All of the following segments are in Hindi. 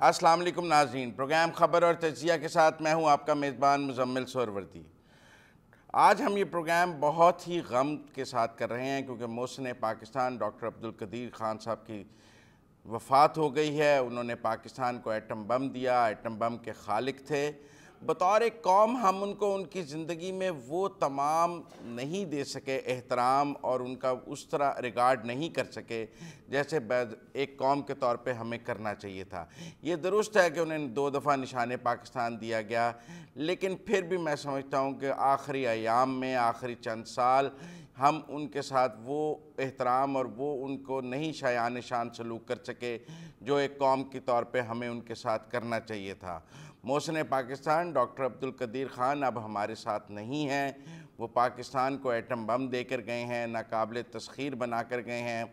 अस्सलाम वालेकुम नाज़रीन, प्रोग्राम ख़बर और तजिया के साथ मैं हूं आपका मेज़बान मुज़म्मिल सोहरवर्दी। आज हम ये प्रोग्राम बहुत ही गम के साथ कर रहे हैं क्योंकि मोहसिन पाकिस्तान डॉक्टर अब्दुल कदीर ख़ान साहब की वफ़ात हो गई है। उन्होंने पाकिस्तान को एटम बम दिया, एटम बम के खालिक थे। बतौर एक कौम हम उनको उनकी ज़िंदगी में वो तमाम नहीं दे सके एहतराम और उनका उस तरह रिगार्ड नहीं कर सके जैसे एक कौम के तौर पे हमें करना चाहिए था। ये दुरुस्त है कि उन्हें 2 दफ़ा निशाने पाकिस्तान दिया गया, लेकिन फिर भी मैं समझता हूँ कि आखिरी अयाम में आखिरी चंद साल हम उनके साथ वो एहतराम और वो उनको नहीं शायान शान सलूक कर सके जो एक कौम के तौर पे हमें उनके साथ करना चाहिए था। मोहसिन पाकिस्तान डॉक्टर अब्दुल कदीर ख़ान अब हमारे साथ नहीं हैं। वो पाकिस्तान को एटम बम देकर गए हैं, नाकाबिल तस्खीर बना कर गए हैं।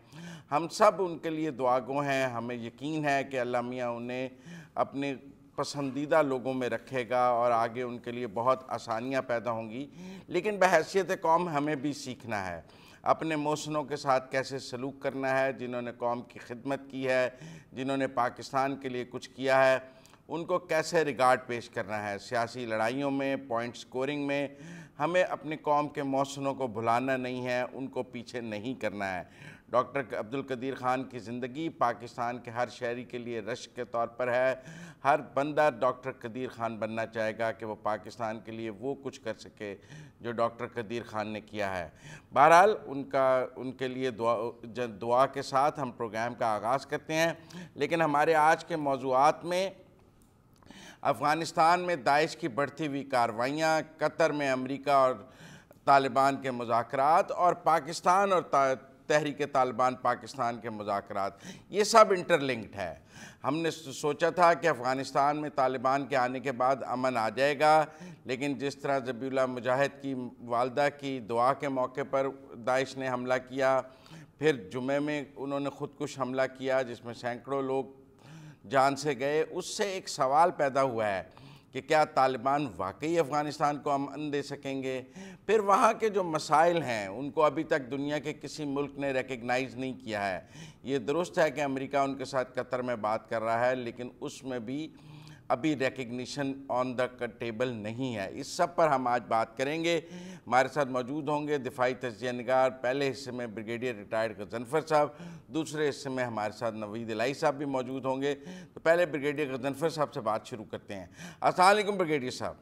हम सब उनके लिए दुआगो हैं। हमें यकीन है कि अल्लाह मियाँ उन्हें अपने पसंदीदा लोगों में रखेगा और आगे उनके लिए बहुत आसानियाँ पैदा होंगी। लेकिन बहैसियत कौम हमें भी सीखना है अपने मोहसिनों के साथ कैसे सलूक करना है, जिन्होंने कौम की खिदमत की है, जिन्होंने पाकिस्तान के लिए कुछ किया है, उनको कैसे रिगार्ड पेश करना है। सियासी लड़ाइयों में, पॉइंट स्कोरिंग में हमें अपनी कौम के मोहसिनों को भुलाना नहीं है, उनको पीछे नहीं करना है। डॉक्टर अब्दुल कदीर ख़ान की ज़िंदगी पाकिस्तान के हर शहरी के लिए रश्क के तौर पर है। हर बंदा डॉक्टर कदीर ख़ान बनना चाहेगा कि वो पाकिस्तान के लिए वो कुछ कर सके जो डॉक्टर कदीर ख़ान ने किया है। बहरहाल उनके लिए दुआ के साथ हम प्रोग्राम का आगाज़ करते हैं। लेकिन हमारे आज के मौज़ूआत में अफ़गानिस्तान में दाइश की बढ़ती हुई कार्रवाइयाँ, कतर में अमेरिका और तालिबान के मुज़ाकरात और पाकिस्तान और तहरीक तालिबान पाकिस्तान के मुज़ाकरात, ये सब इंटरलिंक्ड है। हमने सोचा था कि अफ़गानिस्तान में तालिबान के आने के बाद अमन आ जाएगा, लेकिन जिस तरह ज़बीउल्लाह मुजाहिद की वालदा की दुआ के मौके पर दाइश ने हमला किया, फिर जुमे में उन्होंने ख़ुदकुश हमला किया जिसमें सैकड़ों लोग जान से गए, उससे एक सवाल पैदा हुआ है कि क्या तालिबान वाकई अफ़गानिस्तान को अमन दे सकेंगे। फिर वहाँ के जो मसाइल हैं उनको अभी तक दुनिया के किसी मुल्क ने रिकग्नाइज़ नहीं किया है। ये दुरुस्त है कि अमेरिका उनके साथ कतर में बात कर रहा है, लेकिन उसमें भी अभी रिकग्निशन ऑन द टेबल नहीं है। इस सब पर हम आज बात करेंगे। हमारे साथ मौजूद होंगे दिफाई तजिया निगार, पहले हिस्से में ब्रिगेडियर रिटायर्ड गजनफर साहब, दूसरे हिस्से में हमारे साथ नवीद इलाही साहब भी मौजूद होंगे। तो पहले ब्रिगेडियर गजनफर साहब से बात शुरू करते हैं। अस्सलाम वालेकुम ब्रिगेडियर साहब।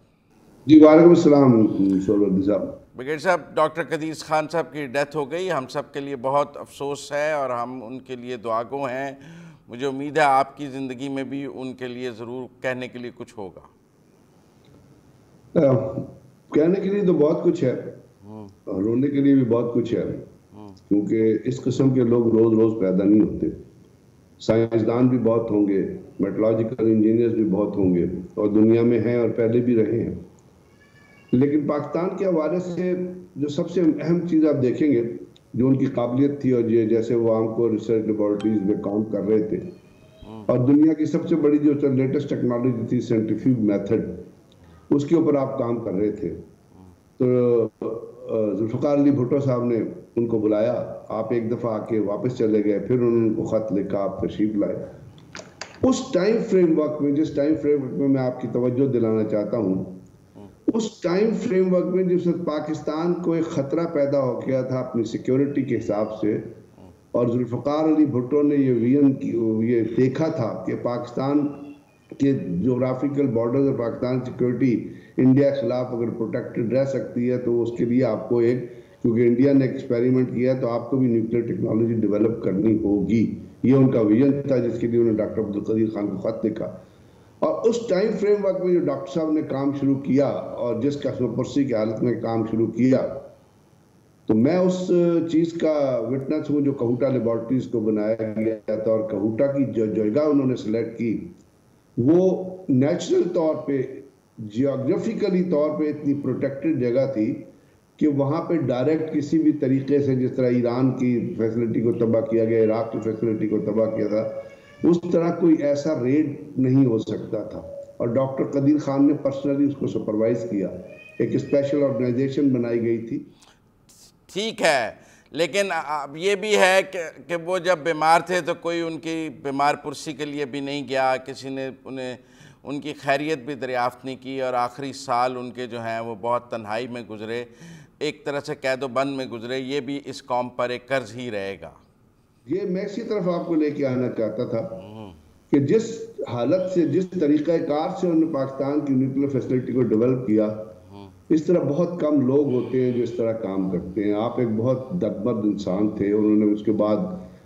जी वालेकुम अस्सलाम साहब। ब्रिगेडियर साहब, डॉक्टर कदीर ख़ान साहब की डेथ हो गई, हम सब के लिए बहुत अफसोस है और हम उनके लिए दुआगो हैं। मुझे उम्मीद है आपकी ज़िंदगी में भी उनके लिए ज़रूर कहने के लिए कुछ होगा। कहने के लिए तो बहुत कुछ है और रोने के लिए भी बहुत कुछ है, क्योंकि इस किस्म के लोग रोज़ रोज़ पैदा नहीं होते। साइंसदान भी बहुत होंगे, मेट्रोलॉजिकल इंजीनियर्स भी बहुत होंगे और दुनिया में हैं और पहले भी रहे हैं। लेकिन पाकिस्तान के हवाले से जो सबसे अहम चीज़ आप देखेंगे, जो उनकी काबिलियत थी और ये जैसे वो हमको रिसर्च लेबॉर्ट्रीज में काम कर रहे थे और दुनिया की सबसे बड़ी जो लेटेस्ट टेक्नोलॉजी थी सेंट्रीफ्यूज मेथड, उसके ऊपर आप काम कर रहे थे। तो जुल्फ़िकार अली भुट्टो साहब ने उनको बुलाया, आप एक दफ़ा आके वापस चले गए, फिर उन्होंने उनको ख़त लिखा, आप तशरीफ लाए। उस टाइम फ्रेमवर्क में, जिस टाइम फ्रेमवर्क में मैं आपकी तवज्जो दिलाना चाहता हूँ, उस टाइम फ्रेमवर्क में जिस पाकिस्तान को एक ख़तरा पैदा हो गया था अपनी सिक्योरिटी के हिसाब से, और जुल्फ़िकार अली भुट्टो ने ये देखा था कि पाकिस्तान के जोग्राफिकल बॉर्डर्स और पाकिस्तान सिक्योरिटी इंडिया के खिलाफ अगर प्रोटेक्टेड रह सकती है तो उसके लिए आपको क्योंकि इंडिया ने एक्सपेरिमेंट किया है तो आपको भी न्यूक्लियर टेक्नोलॉजी डेवलप करनी होगी। ये उनका विजन था जिसके लिए उन्होंने डॉक्टर अब्दुल कदीर ख़ान को ख़त लिखा। और उस टाइम फ्रेमवर्क में जो डॉक्टर साहब ने काम शुरू किया और जिस कसमपुरसी की हालत में काम शुरू किया, तो मैं उस चीज़ का विटनेस हूँ जो कहूटा लेबॉर्ट्रीज को बनाया गया था। और कहूटा की जो जगह उन्होंने सेलेक्ट की वो नेचुरल तौर पे, जियोग्राफिकली तौर पे इतनी प्रोटेक्टेड जगह थी कि वहाँ पे डायरेक्ट किसी भी तरीके से, जिस तरह ईरान की फैसिलिटी को तबाह किया गया, इराक की फैसिलिटी को तबाह किया था, उस तरह कोई ऐसा रेड नहीं हो सकता था। और डॉक्टर कदीर ख़ान ने पर्सनली उसको सुपरवाइज किया, एक स्पेशल ऑर्गेनाइजेशन बनाई गई थी। ठीक है, लेकिन अब ये भी है कि वो जब बीमार थे तो कोई उनकी बीमार पुरसी के लिए भी नहीं गया, किसी ने उन्हें उनकी खैरियत भी दरियाफ़्त नहीं की, और आखिरी साल उनके जो हैं वो बहुत तन्हाई में गुज़रे, एक तरह से कैदोबंद में गुज़रे। ये भी इस कौम पर एक कर्ज ही रहेगा। ये मैं इसी तरफ आपको लेके आना चाहता था कि जिस हालत से, जिस तरीक़ाकार से उन्होंने पाकिस्तान की न्यूक्लियर फैसिलिटी को डेवलप किया, इस तरह बहुत कम लोग होते हैं जो इस तरह काम करते हैं। आप एक बहुत दर्दमंद इंसान थे। उन्होंने उसके बाद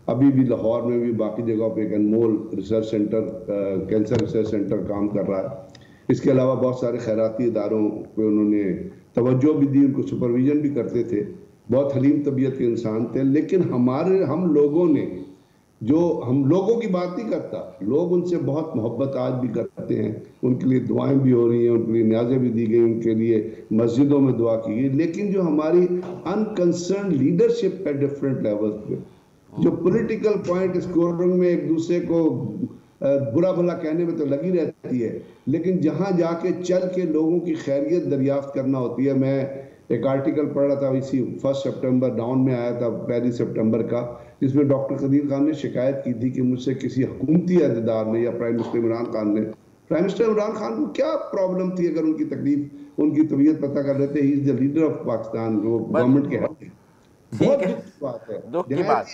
अभी भी लाहौर में भी बाकी जगहों पे एक अनमोल research centre, cancer research centre काम कर रहा है। इसके अलावा बहुत सारे खैराती इदारों पे उन्होंने तवज्जो भी दी, उनको सुपरविजन भी करते थे। बहुत हलीम तबीयत के इंसान थे। लेकिन हम लोगों ने, जो हम लोगों की बात नहीं करता, लोग उनसे बहुत मोहब्बत आज भी करते हैं, उनके लिए दुआएं भी हो रही हैं, उनके लिए न्याज़ें भी दी गई, उनके लिए मस्जिदों में दुआ की गई। लेकिन जो हमारी अनकंसर्न लीडरशिप है डिफरेंट लेवल्स पे, जो पॉलिटिकल पॉइंट स्कोरिंग में एक दूसरे को बुरा भला कहने में तो लगी रहती है, लेकिन जहां जाके चल के लोगों की खैरियत दरियाफ्त करना होती है। मैं एक आर्टिकल पढ़ रहा था, इसी 1 सितंबर डाउन में आया था, 1 सितंबर का, जिसमें डॉक्टर कदीर खान ने शिकायत की थी कि मुझसे किसी हुकूमती अहदेदार ने या प्राइम मिनिस्टर इमरान खान ने, प्राइम मिनिस्टर इमरान खान को क्या प्रॉब्लम थी अगर उनकी तकलीफ, उनकी तबीयत पता कर लेते। He is the leader of Pakistan, वो गवर्नमेंट के हेड है। बहुत दुख की बात है, दुख की बात।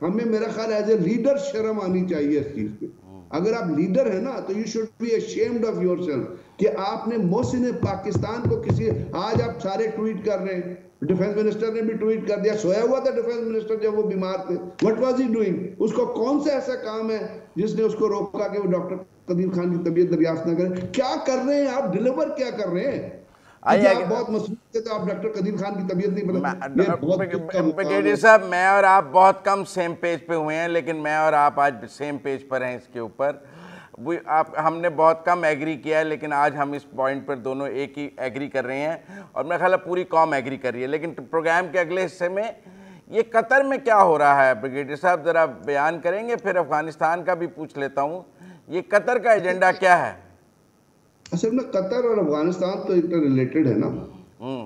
हमें मेरा ख्याल एज ए लीडर शर्म आनी चाहिए इस चीज पे। अगर आप लीडर है ना, तो you should be ashamed of yourself कि आपने मोहसिन पाकिस्तान को किसी, आज आप सारे ट्वीट कर रहे हैं, डिफेंस मिनिस्टर ने भी ट्वीट कर दिया, सोया हुआ था डिफेंस मिनिस्टर जब वो बीमार थे। What was he doing? उसको कौन सा ऐसा काम है जिसने उसको रोका कि वो डॉक्टर कदीर खान की तबीयत दरियाफ्त न करे? क्या कर रहे हैं आप? डिलीवर क्या कर रहे हैं? आप बहुत मसरूफ थे तो आप डॉक्टर कदीर खान की तबीयत नहीं बता। ब्रिगेडियर साहब, मैं और आप बहुत कम सेम पेज पे हुए हैं, लेकिन मैं और आप आज सेम पेज पर हैं इसके ऊपर। हमने बहुत कम एग्री किया है, लेकिन आज हम इस पॉइंट पर दोनों एक ही एग्री कर रहे हैं, और मेरा ख्याल है पूरी कौम एग्री कर रही है। लेकिन प्रोग्राम के अगले हिस्से में ये कतर में क्या हो रहा है, ब्रिगेडियर साहब ज़रा बयान करेंगे? फिर अफगानिस्तान का भी पूछ लेता हूँ, ये कतर का एजेंडा क्या है? असल में कतर और अफगानिस्तान तो इंटर रिलेटेड है ना।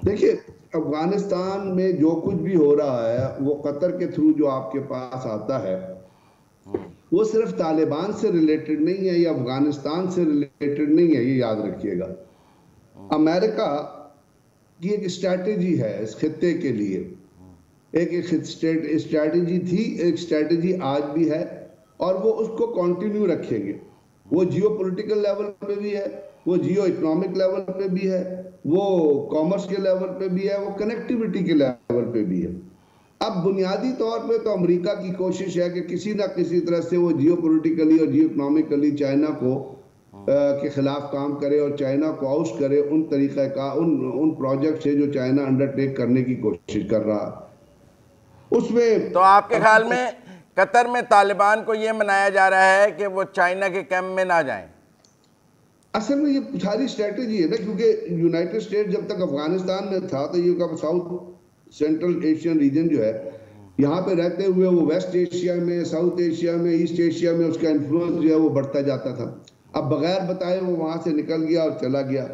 देखिए, अफगानिस्तान में जो कुछ भी हो रहा है वो कतर के थ्रू जो आपके पास आता है, वो सिर्फ तालिबान से रिलेटेड नहीं है या अफगानिस्तान से रिलेटेड नहीं है, ये याद रखिएगा। अमेरिका की एक स्ट्रैटेजी है इस खित्ते के लिए, एक स्ट्रैटेजी थी, एक स्ट्रैटेजी आज भी है, और वो उसको कंटिन्यू रखेंगे। वो जियोपॉलिटिकल लेवल पे भी है, वो जियो इकोनॉमिक लेवल पे भी है, वो कॉमर्स के लेवल पे भी है, वो कनेक्टिविटी के लेवल पे भी है। अब बुनियादी तौर पे तो अमेरिका की कोशिश है कि किसी ना किसी तरह से वो जियोपॉलिटिकली और जियो इकोनॉमिकली चाइना को के खिलाफ काम करे और चाइना को आउट करे उन तरीक़े का, उन प्रोजेक्ट से जो चाइना अंडरटेक करने की कोशिश कर रहा। उसमें तो आपके ख्याल में कतर में तालिबान को ये मनाया जा रहा है कि वो चाइना के कैंप में ना जाएं? असल में ये सारी स्ट्रेटजी है ना, क्योंकि यूनाइटेड स्टेट जब तक अफगानिस्तान में था तो ये साउथ सेंट्रल एशियन रीजन जो है, यहाँ पे रहते हुए वो वेस्ट एशिया में, साउथ एशिया में, ईस्ट एशिया में उसका इन्फ्लुएंस जो है वो बढ़ता जाता था। अब बगैर बताए वो वहाँ से निकल गया और चला गया।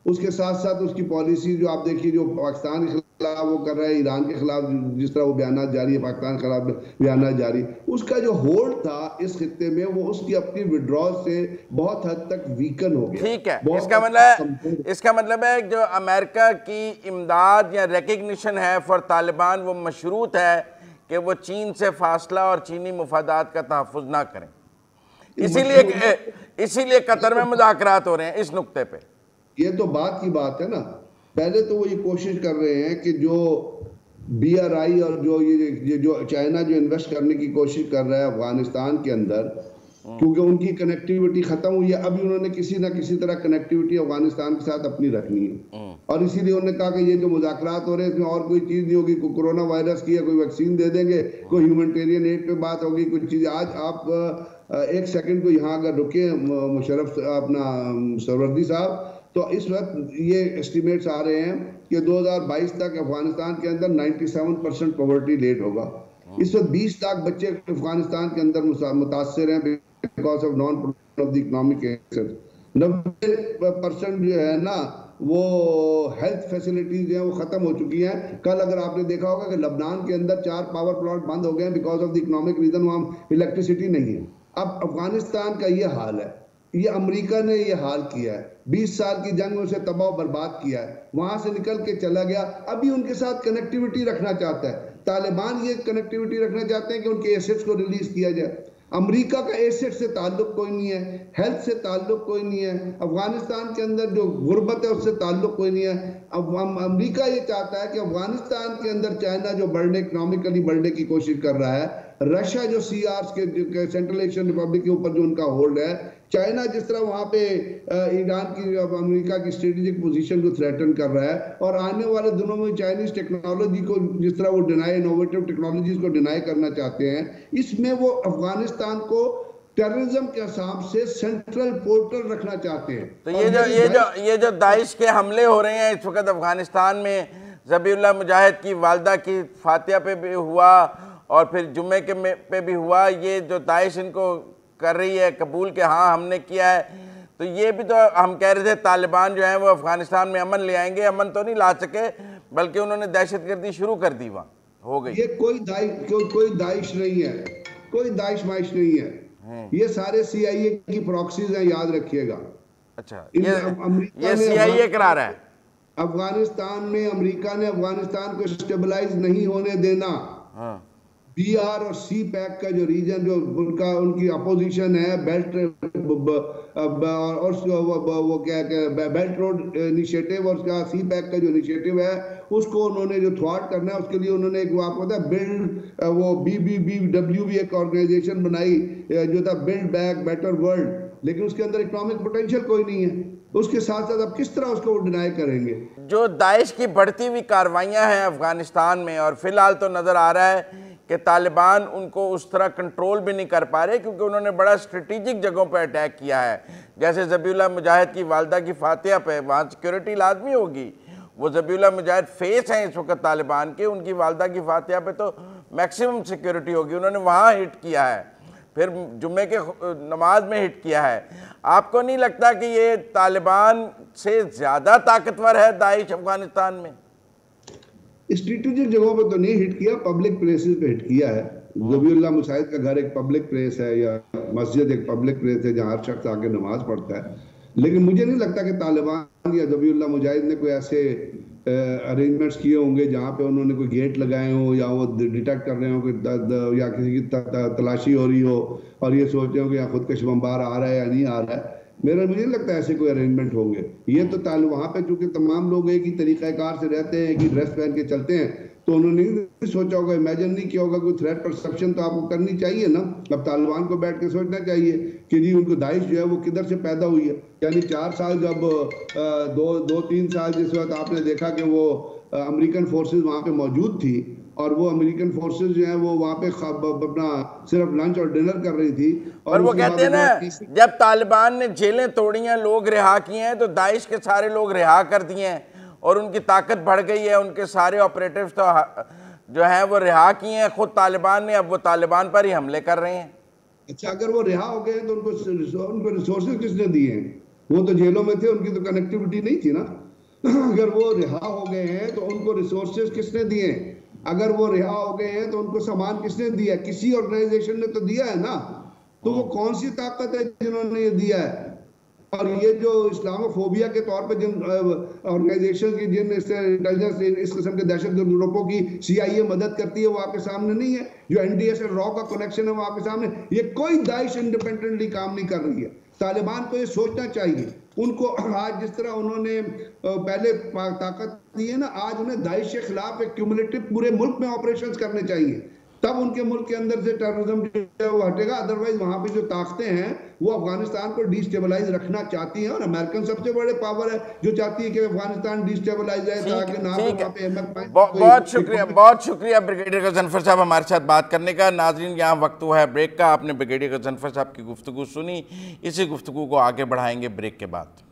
उसके साथ साथ उसकी पॉलिसी जो आप देखिए, जो पाकिस्तान के खिलाफ वो कर रहा है, ईरान के खिलाफ जिस तरह वो बयान जारी है, पाकिस्तान के खिलाफ बयान जारी, उसका जो होल्ड था इस खित्ते में वो उसकी अपनी विड्रॉल से बहुत हद तक वीकन हो गया। ठीक है, इसका मतलब है जो अमेरिका की इमदाद या रिकग्निशन है फॉर तालिबान, वो मशरूत है कि वो चीन से फासला और चीनी मुफादात का तहफ़्फ़ुज़ ना करें। इसीलिए कतर में मुज़ाकरात हो रहे हैं इस नुक्ते पे। ये तो बात की बात है ना। पहले तो वो ये कोशिश कर रहे हैं कि जो BRI और जो चाइना जो इन्वेस्ट करने की कोशिश कर रहा है अफगानिस्तान के अंदर, क्योंकि उनकी कनेक्टिविटी खत्म हुई है, अभी उन्होंने किसी ना किसी तरह कनेक्टिविटी अफगानिस्तान के साथ अपनी रखनी है। और इसीलिए उन्होंने कहा कि ये जो मुज़ाकरात हो रहे हैं इसमें और कोई चीज़ नहीं होगी, कोई कोरोना वायरस की या कोई वैक्सीन दे देंगे, कोई ह्यूमैनिटेरियन एड पे बात होगी, कुछ चीज़। आज आप एक सेकंड को यहाँ अगर रुके मुशर्रफ अपना सरवर्दी साहब, तो इस वक्त ये एस्टिमेट्स आ रहे हैं कि 2022 तक अफगानिस्तान के अंदर 97% पॉवर्टी रेट होगा। इस वक्त 20 लाख बच्चे अफगानिस्तान के अंदर मुतासर हैं because of none of the economic access. 90% जो है ना वो हेल्थ फैसिलिटीज हैं वो खत्म हो चुकी हैं। कल अगर आपने देखा होगा कि लबनान के अंदर 4 पावर प्लांट बंद हो गए हैं because of the economic reason, वहां इलेक्ट्रिसिटी नहीं है। अब अफगानिस्तान का ये हाल है, ये अमेरिका ने ये हाल किया है, 20 साल की जंग में उसे तबाह बर्बाद किया है, वहां से निकल के चला गया। अभी उनके साथ कनेक्टिविटी रखना चाहता है तालिबान, ये कनेक्टिविटी रखना चाहते हैं कि उनके एसेट्स को रिलीज किया जाए। अमेरिका का एसेट से ताल्लुक कोई नहीं है, हेल्थ से ताल्लुक कोई नहीं है, अफगानिस्तान के अंदर जो गुर्बत है उससे ताल्लुक कोई नहीं है। अब अमेरिका ये चाहता है कि अफगानिस्तान के अंदर चाइना जो बढ़ने, इकोनॉमिकली बढ़ने की कोशिश कर रहा है, रशिया जो सीआर के सेंट्रल एशियन रिपब्लिक के ऊपर जो उनका होल्ड है, चाइना जिस तरह वहां पे ईरान की, अमेरिका की स्ट्रेटेजिक पोजीशन को थ्रेटन कर रहा है, और आने वाले दिनों में चाइनीज टेक्नोलॉजी को जिस तरह वो डिनाई, इनोवेटिव टेक्नोलॉजीज को डिनाई करना चाहते हैं, इसमें वो अफगानिस्तान को टेररिज्म के हिसाब से सेंट्रल पोर्टल रखना चाहते हैं। तो ये जो दाइश के हमले हो रहे हैं इस वक्त अफगानिस्तान में, ज़बीहुल्लाह मुजाहिद की वालदा की फातिया पे भी हुआ और फिर जुम्मे के पे भी हुआ, ये जो दाइश इनको कर रही है कबूल के हाँ हमने किया है, तो ये भी तो हम कह रहे थे तालिबान जो है वो अफगानिस्तान में अमन ले आएंगे, अमन तो नहीं ला सके बल्कि उन्होंने दहशतगर्दी शुरू कर दी, वहाँ हो गई। ये कोई दाइश नहीं है, कोई दाइश माइश नहीं है, ये सारे CIA की प्रॉक्सीज हैं, याद रखिएगा। अच्छा, ये CIA करा रहा है। अफगानिस्तान में अमेरिका ने अफगानिस्तान को स्टेबलाइज नहीं होने देना। BR और CPAC का जो रीजन, जो उनकी अपोजिशन है, बेल्ट और वो क्या बेल्ट रोड इनिशिएटिव और उसका CPAC का जो इनिशिएटिव है, उसको उन्होंने जो थ्वाट करना है, उसके लिए उन्होंने एक आपको पता है बिल्ड, वो BBBW भी एक ऑर्गेनाइजेशन बनाई जो था बिल्ड बैक बेटर वर्ल्ड, लेकिन उसके अंदर इकोनॉमिक पोटेंशियल कोई नहीं है। उसके साथ साथ अब किस तरह उसको डिनाई करेंगे? जो दाइश की बढ़ती हुई कार्रवाइयां हैं अफगानिस्तान में, और फिलहाल तो नजर आ रहा है कि तालिबान उनको उस तरह कंट्रोल भी नहीं कर पा रहे, क्योंकि उन्होंने बड़ा स्ट्रेटेजिक जगहों पर अटैक किया है। जैसे ज़बीहुल्लाह मुजाहिद की वालदा की फातिया पे, वहाँ सिक्योरिटी लाजमी होगी, वो ज़बीहुल्लाह मुजाहिद फेस हैं इस वक्त तालिबान के, उनकी वालदा की फातिया पे तो मैक्सिमम सिक्योरिटी होगी, उन्होंने वहाँ हिट किया है, फिर जुम्मे के नमाज में हिट किया है। आपको नहीं लगता कि ये तालिबान से ज़्यादा ताकतवर है दाइश अफगानिस्तान में? स्ट्रेटेजिक जगहों पे तो नहीं हिट किया, पब्लिक प्लेसेस पे हिट किया है। ज़बीहुल्लाह मुजाहिद का घर एक पब्लिक प्लेस है, या मस्जिद एक पब्लिक प्लेस है जहाँ हर शख्स आके नमाज पढ़ता है। लेकिन मुझे नहीं लगता कि तालिबान या ज़बीहुल्लाह मुजाहिद ने कोई ऐसे अरेंजमेंट्स किए होंगे जहाँ पे उन्होंने कोई गेट लगाए हो, या वो डिटेक्ट कर रहे हो कि या किसी की तलाशी हो रही हो और ये सोच रहे हो कि यहाँ खुदकश बमबार आ रहा है या नहीं आ रहा है। मुझे नहीं लगता ऐसे कोई अरेंजमेंट होंगे। ये तो वहाँ पे चूंकि तमाम लोग एक ही तरीक़ाकार से रहते हैं, एक ही ड्रेस पहन के चलते हैं, तो उन्होंने नहीं सोचा होगा, इमेजिन नहीं किया होगा। कोई थ्रेट परसेप्शन तो आपको करनी चाहिए ना। अब तालिबान को बैठ के सोचना चाहिए कि जी उनको दाइश जो है वो किधर से पैदा हुई है। यानी 4 साल जब 2-3 साल जिस वक्त आपने देखा कि वो अमेरिकन फोर्सेज वहाँ पे मौजूद थी, और वो अमेरिकन फोर्सेस जो है वो वहाँ पे अपना सिर्फ लंच और डिनर कर रही थी, और वो कहते हैं ना जब तालिबान ने जेलें तोड़ी हैं, लोग रिहा किए हैं, तो दाइश के सारे लोग रिहा कर दिए हैं और उनकी ताकत बढ़ गई है। उनके सारे ऑपरेटिव्स तो जो हैं वो रिहा किए हैं खुद तालिबान ने, अब वो तालिबान पर ही हमले कर रहे हैं। अच्छा, अगर वो रिहा हो गए तो उनको रिसोर्सेज किसने दिए हैं? वो तो जेलों में थे, उनकी तो कनेक्टिविटी नहीं थी ना। अगर वो रिहा हो गए हैं तो उनको रिसोर्सेज किसने दिए? अगर वो रिहा हो गए हैं तो उनको सामान किसने दिया? किसी ऑर्गेनाइजेशन ने तो दिया है ना। तो वो कौन सी ताकत है जिन्होंने ये दिया है? और ये जो इस्लामोफोबिया के तौर पे जिन ऑर्गेनाइजेशन की, जिन इंटेलिजेंस इस किस्म के दहशतगर्द ग्रुपों की CIA मदद करती है, वो आपके सामने नहीं है। जो NDS और रॉ का कनेक्शन है वो आपके सामने। ये कोई दाइश इंडिपेंडेंटली काम नहीं कर रही है। तालिबान को ये सोचना चाहिए। उनको आज जिस तरह उन्होंने पहले ताकत दी है ना, आज उन्हें दाइश के खिलाफ एक क्यूमुलेटिव पूरे मुल्क में ऑपरेशंस करने चाहिए, तब उनके मुल्क के अंदर से टेररिज्म वो हटेगा। अदरवाइज वहां पे जो ताकतें हैं वो अफगानिस्तान को डिस्टेबलाइज रखना चाहती हैं, और अमेरिकन सबसे बड़े पावर है जो चाहती है कि अफगानिस्तान डिस्टेबलाइज है, ताकि ना वहां पे बहुत शुक्रिया ब्रिगेडियर गजनफर साहब हमारे साथ बात करने का। नाजरीन, यहाँ वक्त हुआ है ब्रेक का। आपने ब्रिगेडियर गजनफर साहब की गुफ्तगू सुनी, इसी गुफ्तगू को आगे बढ़ाएंगे ब्रेक के बाद।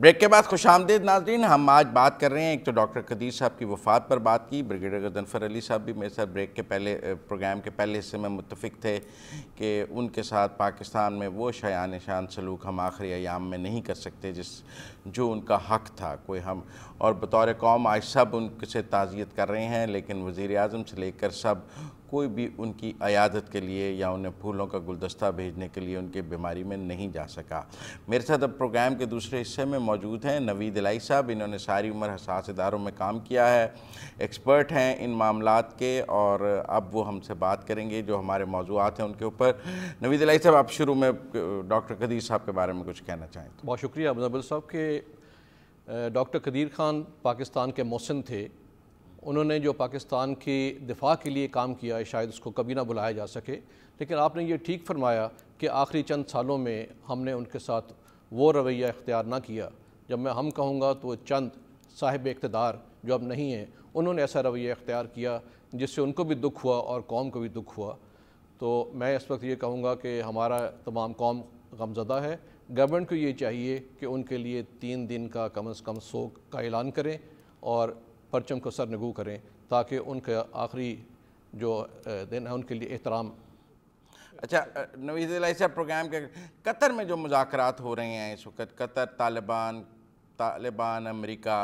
ब्रेक के बाद खुशामदीद नाज़रीन। हम आज बात कर रहे हैं, एक तो डॉक्टर कदीर साहब की वफ़ात पर बात की, ब्रिगेडियर गजनफ़र अली साहब भी मेरे साथ ब्रेक के पहले प्रोग्राम के पहले हिस्से में मुत्तफ़िक थे कि उनके साथ पाकिस्तान में वो शायान शान सलूक हम आखिरी अयाम में नहीं कर सकते जो उनका हक़ था कोई हम, और बतौर कौम आज सब उनसे ताज़ियत कर रहे हैं, लेकिन वज़ीर आज़म से लेकर सब कोई भी उनकी अयादत के लिए या उन्हें फूलों का गुलदस्ता भेजने के लिए उनकी बीमारी में नहीं जा सका। मेरे साथ अब प्रोग्राम के दूसरे हिस्से में मौजूद हैं नवीद इलाही साहब। इन्होंने सारी उम्र हसास इदारों में काम किया है, एक्सपर्ट हैं इन मामलात के, और अब वो हमसे बात करेंगे जो हमारे मौज़ूआत हैं उनके ऊपर। नवीद इलाही साहब, आप शुरू में डॉक्टर कदीर साहब के बारे में कुछ कहना चाहें तो। बहुत शुक्रिया मुजम्मिल साहब के डॉक्टर कदीर ख़ान पाकिस्तान के मोहसिन थे। उन्होंने जो पाकिस्तान की दिफा के लिए काम किया है शायद उसको कभी ना बुलाया जा सके, लेकिन आपने ये ठीक फरमाया कि आखिरी चंद सालों में हमने उनके साथ वो रवैया इख्तियार ना किया। जब मैं हम कहूँगा तो चंद साहिब इक़्तिदार जो अब नहीं हैं, उन्होंने ऐसा रवैया इख्तियार किया जिससे उनको भी दुख हुआ और कौम को भी दुख हुआ। तो मैं इस वक्त ये कहूँगा कि हमारा तमाम कौम गमज़दा है। गवर्नमेंट को ये चाहिए कि उनके लिए 3 दिन का कम से कम शोक का ऐलान करें और परचम को सरनगू करें, ताकि उनका आखिरी जो दिन है उनके लिए एहतराम। अच्छा नवीद इलाही साहब, प्रोग्राम के कतर में जो मुज़ाकरात हो रहे हैं इस वक्त, कतर, तालिबान, अमेरिका,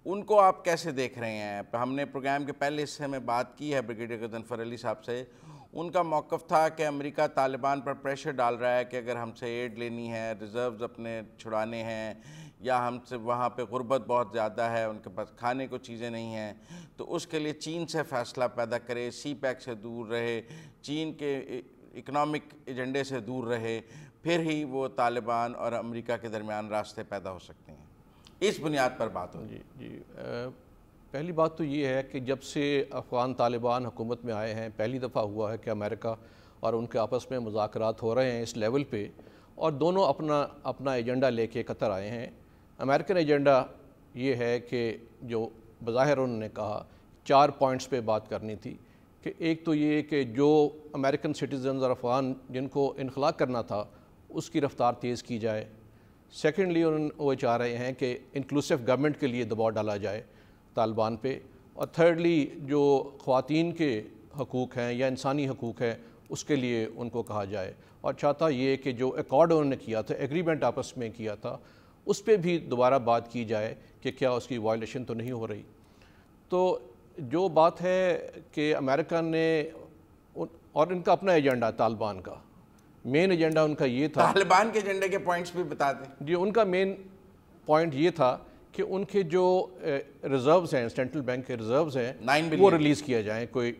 उनको आप कैसे देख रहे हैं? हमने प्रोग्राम के पहले हिस्से में बात की है ब्रिगेडियर गजनफ़र अली साहब से। उनका मौक़िफ़ था कि अमेरिका तालिबान पर प्रेशर डाल रहा है कि अगर हमसे एड लेनी है, रिज़र्व्स अपने छुड़ाने हैं, या हमसे वहाँ पे गुर्बत बहुत ज़्यादा है, उनके पास खाने को चीज़ें नहीं हैं, तो उसके लिए चीन से फ़ैसला पैदा करे, CPEC से दूर रहे, चीन के इकनॉमिक एजेंडे से दूर रहे, फिर ही वो तालिबान और अमेरिका के दरमियान रास्ते पैदा हो सकते हैं। इस बुनियाद पर बात हो। जी पहली बात तो ये है कि जब से अफ़गान तालिबान हुकूमत में आए हैं, पहली दफ़ा हुआ है कि अमेरिका और उनके आपस में मुज़ाकरात हो रहे हैं इस लेवल पे, और दोनों अपना अपना एजेंडा लेके कतर आए हैं। अमेरिकन एजेंडा ये है कि जो बज़ाहिर उन्होंने कहा 4 पॉइंट्स पे बात करनी थी, कि एक तो ये कि जो अमेरिकन सिटीज़न्स और अफ़गान जिनको इनखला करना था उसकी रफ़्तार तेज़ की जाए। सेकेंडली वो चाह रहे हैं कि इंक्लूसिव गवर्नमेंट के लिए दबाव डाला जाए तालिबान पे, और थर्डली जो ख़वातीन के हकूक़ हैं या इंसानी हकूक़ हैं उसके लिए उनको कहा जाए। और चाहता ये कि जो एकॉर्ड उन्होंने किया था, एग्रीमेंट आपस में किया था, उस पर भी दोबारा बात की जाए कि क्या उसकी वायलेशन तो नहीं हो रही। तो जो बात है कि अमेरिका ने और इनका अपना एजेंडा, तालिबान का मेन एजेंडा उनका ये था। तालिबान के एजेंडे के पॉइंट्स भी बता दें। जी, उनका मेन पॉइंट ये था कि उनके जो रिज़र्व्स हैं, सेंट्रल बैंक के रिज़र्व्स हैं, 9 बिलियन वो रिलीज़ किया जाए। कोई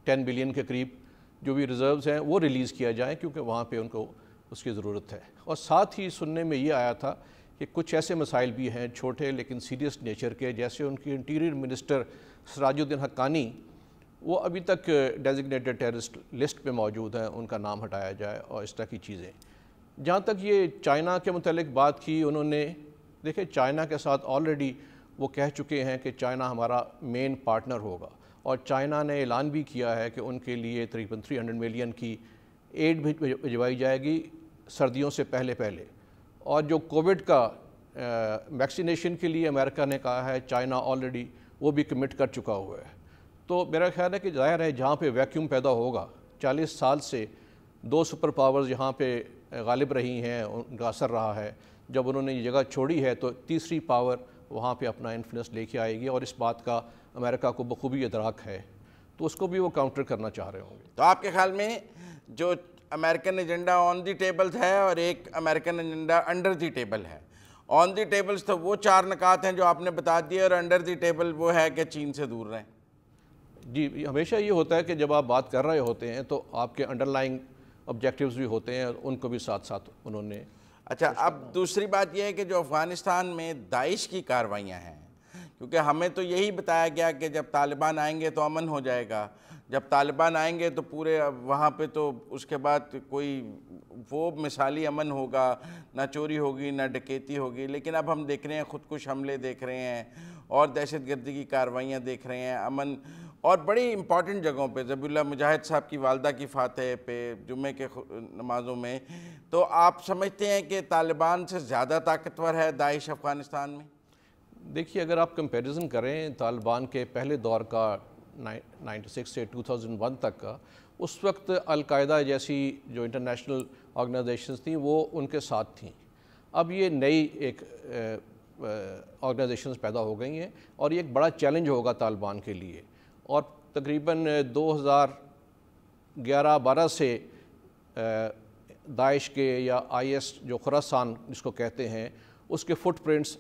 10 बिलियन के करीब जो भी रिज़र्व्स हैं वो रिलीज़ किया जाए, क्योंकि वहाँ पे उनको उसकी ज़रूरत है। और साथ ही सुनने में ये आया था कि कुछ ऐसे मसाइल भी हैं छोटे लेकिन सीरियस नेचर के, जैसे उनकी इंटीरियर मिनिस्टर सराजुद्दीन हक्कानी, वो अभी तक डेजिग्नेटेड टेररिस्ट लिस्ट पे मौजूद हैं, उनका नाम हटाया जाए और इस तरह की चीज़ें। जहाँ तक ये चाइना के मुतालिक बात की उन्होंने, देखिए चाइना के साथ ऑलरेडी वो कह चुके हैं कि चाइना हमारा मेन पार्टनर होगा, और चाइना ने ऐलान भी किया है कि उनके लिए तकरीबन 300 मिलियन की एड भी भिजवाई जाएगी सर्दियों से पहले। और जो कोविड का वैक्सीनेशन के लिए अमेरिका ने कहा है, चाइना ऑलरेडी वो भी कमिट कर चुका हुआ है। तो मेरा ख्याल है कि ज़ाहिर है जहाँ पे वैक्यूम पैदा होगा, 40 साल से 2 सुपर पावर्स यहाँ पे गालिब रही हैं, उनका असर रहा है। जब उन्होंने ये जगह छोड़ी है तो तीसरी पावर वहाँ पे अपना इन्फ्लुएंस लेके आएगी, और इस बात का अमेरिका को बखूबी इदराक है, तो उसको भी वो काउंटर करना चाह रहे होंगे। तो आपके ख्याल में जो American agenda on the tables है और एक American agenda under the table है, ऑन दी टेबल्स तो वो 4 नकात हैं जो आपने बता दिए, और अंडर दी टेबल वो है कि चीन से दूर रहें। जी, हमेशा ये होता है कि जब आप बात कर रहे होते हैं तो आपके अंडरलाइंग ऑब्जेक्टिव्स भी होते हैं, उनको भी साथ साथ उन्होंने। अच्छा, अब दूसरी बात यह है कि जो अफ़गानिस्तान में दाइश की कार्रवाइयाँ हैं, क्योंकि हमें तो यही बताया गया कि जब तालिबान आएंगे तो अमन हो जाएगा, जब तालिबान आएंगे तो पूरे वहाँ पे तो उसके बाद कोई वो मिसाली अमन होगा, ना चोरी होगी ना डकैती होगी। लेकिन अब हम देख रहे हैं खुदकुश हमले देख रहे हैं और दहशतगर्दी की कार्रवाइयाँ देख रहे हैं। अमन और बड़ी इंपॉर्टेंट जगहों पे ज़बीउल्लाह मुजाहिद साहब की वालदा की फातह पे जुम्मे के नमाज़ों में, तो आप समझते हैं कि तालिबान से ज़्यादा ताकतवर है दाइश अफ़गानिस्तान में? देखिए, अगर आप कंपैरिजन करें तालिबान के पहले दौर का 96 से 2001 तक का, उस वक्त अल-कायदा जैसी जो इंटरनेशनल ऑर्गेनाइजेशंस थी वो उनके साथ थीं। अब ये नई एक ऑर्गेनाइजेशंस पैदा हो गई हैं और ये एक बड़ा चैलेंज होगा तालिबान के लिए। और तकरीबन 2011-12 से दाइश के या IS जो खुरासान जिसको कहते हैं उसके फुटप्रिंट्स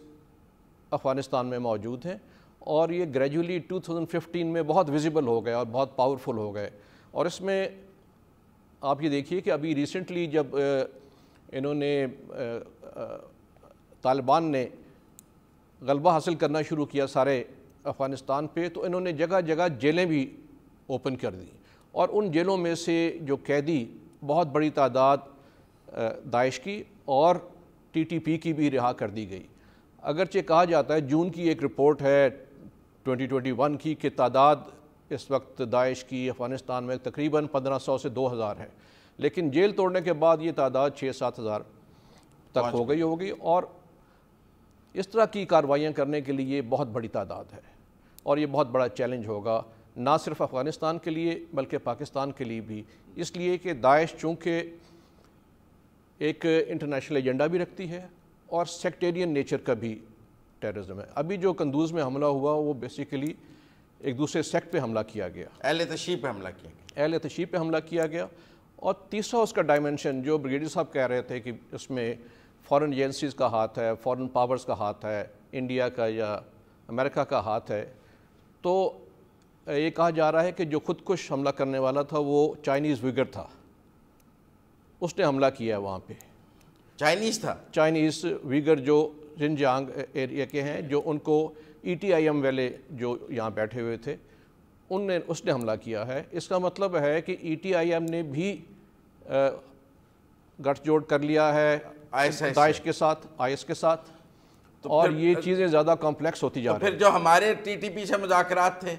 अफ़गानिस्तान में मौजूद हैं और ये ग्रेजुअली 2015 में बहुत विजिबल हो गए और बहुत पावरफुल हो गए। और इसमें आप ये देखिए कि अभी रिसेंटली जब इन्होंने तालिबान ने गलबा हासिल करना शुरू किया सारे अफ़गानिस्तान पे, तो इन्होंने जगह जगह जेलें भी ओपन कर दी और उन जेलों में से जो कैदी बहुत बड़ी तादाद दाइश की और TTP की भी रिहा कर दी गई। अगरचे कहा जाता है, जून की एक रिपोर्ट है 2021 की, कि तादाद इस वक्त दाइश की अफ़गानिस्तान में तकरीबन 1500 से 2000 है, लेकिन जेल तोड़ने के बाद ये तादाद 6-7 हज़ार तक हो गई होगी। और इस तरह की कार्रवाइयाँ करने के लिए बहुत बड़ी तादाद है और ये बहुत बड़ा चैलेंज होगा, ना सिर्फ अफ़गानिस्तान के लिए बल्कि पाकिस्तान के लिए भी, इसलिए कि दाइश चूँकि एक इंटरनेशनल एजेंडा भी रखती है और सेक्टेरियन नेचर का भी टेररिज्म है। अभी जो कंदूज में हमला हुआ वो बेसिकली एक दूसरे सेक्ट पे हमला किया गया, अहले तशीब पे हमला किया गया, अहले तशीब पे हमला किया गया। और तीसरा उसका डायमेंशन जो ब्रिगेडियर साहब कह रहे थे कि इसमें फॉरेन एजेंसीज़ का हाथ है, फॉरेन पावर्स का हाथ है, इंडिया का या अमेरिका का हाथ है। तो ये कहा जा रहा है कि जो खुदकुश हमला करने वाला था वो चाइनीज़ विगर था, उसने हमला किया है वहाँ पे। चाइनीज़ था? चाइनीज़ विगर जो जिनजियांग एरिया के हैं, जो उनको ETIM वाले जो यहाँ बैठे हुए थे उसने हमला किया है। इसका मतलब है कि ETIM ने भी गठजोड़ कर लिया है दाइश के साथ, IS के साथ। तो और ये चीज़ें ज़्यादा कॉम्प्लेक्स होती जा रही हैं। फिर जो हमारे TTP से मुज़ाकरात थे,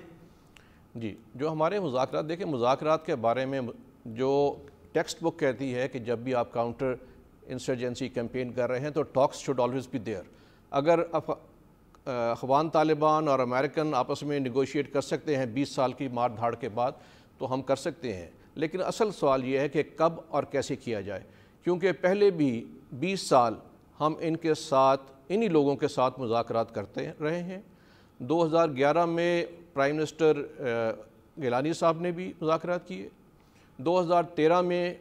जी, जो हमारे मुज़ाकरात, देखिए मुज़ाकरात के बारे में जो टेक्स्ट बुक कहती है कि जब भी आप काउंटर इंसर्जेंसी कैंपेन कर रहे हैं तो talks should always be there. अगर अफ़गान तालिबान और अमेरिकन आपस में निगोशिएट कर सकते हैं 20 साल की मार धाड़ के बाद, तो हम कर सकते हैं, लेकिन असल सवाल ये है कि कब और कैसे किया जाए, क्योंकि पहले भी 20 साल हम इनके साथ, इन्हीं लोगों के साथ मुज़ाकरात करते रहे हैं। 2011 में प्राइम मिनिस्टर गिलानी साहब ने भी मुज़ाकरात किए, 2013 में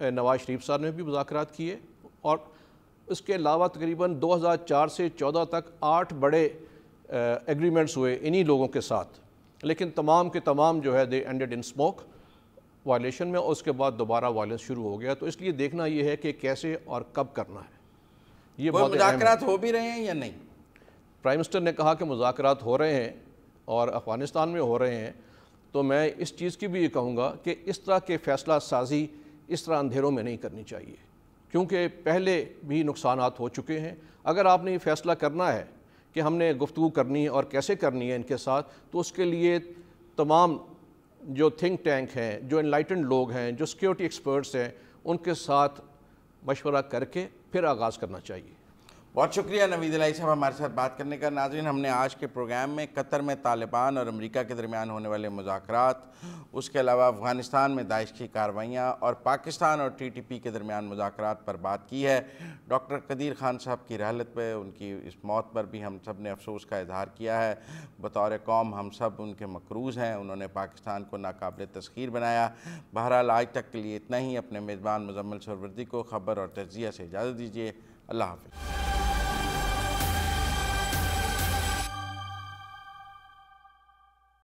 नवाज शरीफ साहब ने भी मुज़ाकरात किए, और इसके अलावा तकरीबन 2004 से 14 तक 8 बड़े एग्रीमेंट्स हुए इन्हीं लोगों के साथ, लेकिन तमाम के तमाम जो है they ended in smoke violation में, और उसके बाद दोबारा वायलेंस शुरू हो गया। तो इसलिए देखना ये है कि कैसे और कब करना है। ये बहुत मुज़ाकरात हो भी रहे हैं या नहीं? प्राइम मिनिस्टर ने कहा कि मुज़ाकरात हो रहे हैं और अफ़गानिस्तान में हो रहे हैं। तो मैं इस चीज़ की भी ये कहूँगा कि इस तरह के फ़ैसला साजी इस तरह अंधेरों में नहीं करनी चाहिए, क्योंकि पहले भी नुकसानात हो चुके हैं। अगर आपने ये फ़ैसला करना है कि हमने गुफ्तगू करनी है और कैसे करनी है इनके साथ, तो उसके लिए तमाम जो थिंक टैंक हैं, जो एनलाइटेंड लोग हैं, जो सिक्योरिटी एक्सपर्ट्स हैं, उनके साथ मशवरा करके फिर आगाज़ करना चाहिए। बहुत शुक्रिया नवीद इलाही साहब हमारे साथ बात करने का। नाज़रीन, हमने आज के प्रोग्राम में कतर में तालिबान और अमेरिका के दरमियान होने वाले मुज़ाकरात, उसके अलावा अफ़गानिस्तान में दाइश की कार्रवाइयाँ और पाकिस्तान और TTP के दरमियान मुज़ाकरात पर बात की है। डॉक्टर कदीर खान साहब की रहलत पर, उनकी इस मौत पर भी हम सब ने अफसोस का इजहार किया है। बतौर कौम हम सब उनके मकरूज़ हैं। उन्होंने पाकिस्तान को नाकाबिल तस्खीर बनाया। बहरहाल आज तक के लिए इतना ही। अपने मेज़बान मुजम्मिल सोहरवर्दी को ख़बर और तज्ज़िया से इजाज़त दीजिए। अल्लाह हाफ़िज़।